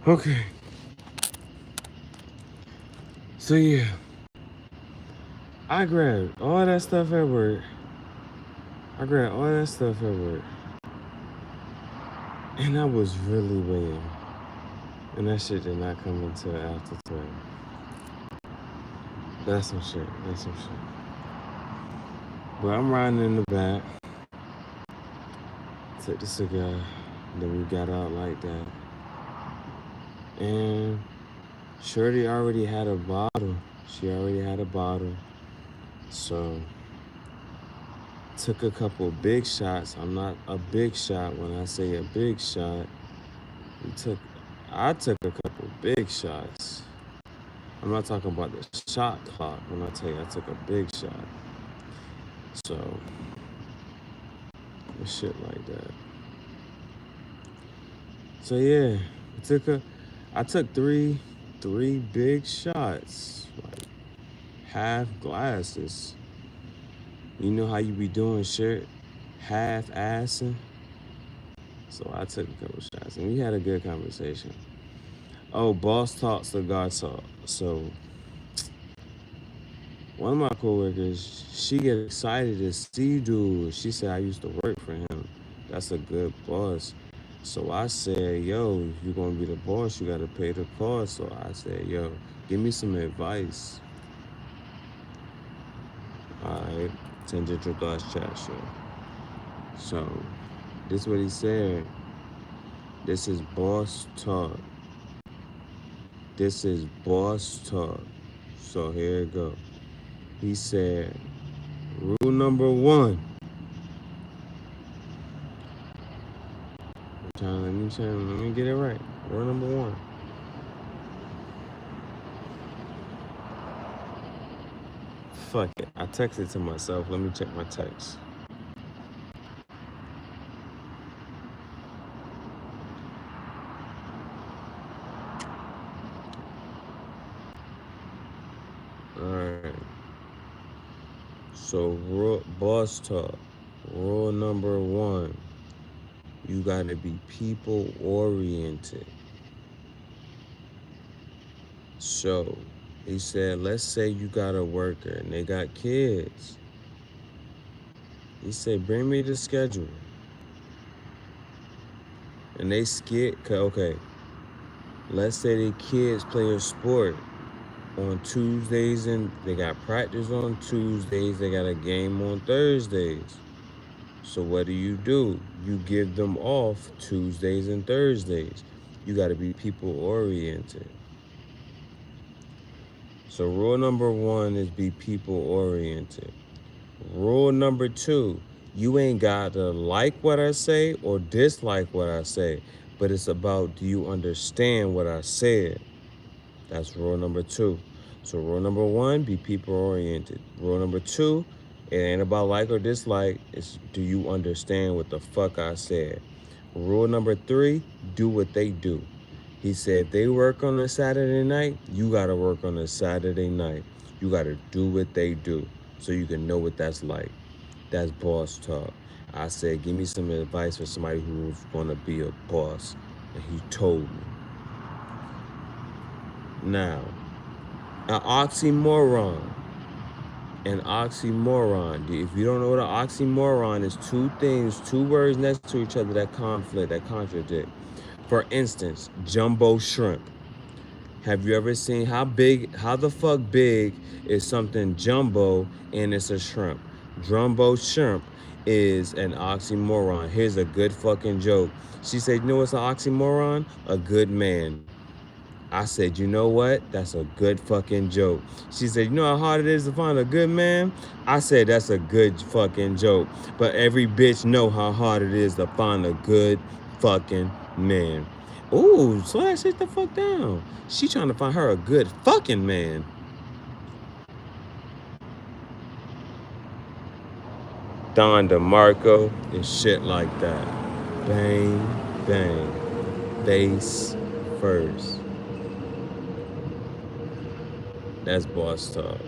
Okay. So yeah, I grabbed all that stuff at work. And I was really waiting. And that shit did not come until after 12. That's some shit. But I'm riding in the back. Took the cigar. Then we got out like that. And Shorty already had a bottle. So took a couple big shots. I'm not a big shot when I say a big shot. I took a couple big shots. I'm not talking about the shot clock when I tell you I took a big shot. So shit like that. So yeah, I took three big shots, like half glasses. You know how you be doing shit, half assing. So I took a couple shots and we had a good conversation. Oh, boss talk, cigar talk. So one of my coworkers, she get excited to see dude. She said I used to work for him. That's a good boss. So I said, yo, if you're gonna be the boss, you gotta pay the cost. So I said, yo, give me some advice. Alright, send your thoughts chat show. So this is what he said. This is boss talk. So here it go. He said, rule number one. Let me get it right. Rule number one. Fuck it. I texted to myself. Let me check my text. Alright. So boss talk. Rule number one. You gotta be people oriented. So he said, let's say you got a worker and they got kids. He said, bring me the schedule. And they okay. Let's say the kids play a sport on Tuesdays and they got practice on Tuesdays. They got a game on Thursdays. So what do? You give them off Tuesdays and Thursdays. You got to be people oriented. So rule number one is be people oriented. Rule number two, you ain't got to like what I say or dislike what I say, but it's about, do you understand what I said? That's rule number two. So rule number one, be people oriented. Rule number two, it ain't about like or dislike. It's, do you understand what the fuck I said? Rule number three, do what they do. He said, if they work on a Saturday night, you got to work on a Saturday night. You got to do what they do so you can know what that's like. That's boss talk. I said, give me some advice for somebody who's going to be a boss. And he told me. Now, an oxymoron. If you don't know what an oxymoron is, two words next to each other that contradict. For instance, jumbo shrimp. Have you ever seen how the fuck big is something jumbo and it's a shrimp? Jumbo shrimp is an oxymoron. Here's a good fucking joke. She said, you know what's an oxymoron? A good man. I said, you know what? That's a good fucking joke. She said, you know how hard it is to find a good man? I said, that's a good fucking joke. But every bitch know how hard it is to find a good fucking man. Ooh, slow that shit the fuck down. She trying to find her a good fucking man. Don DeMarco and shit like that. Bang, bang. Face first. That's boss talk.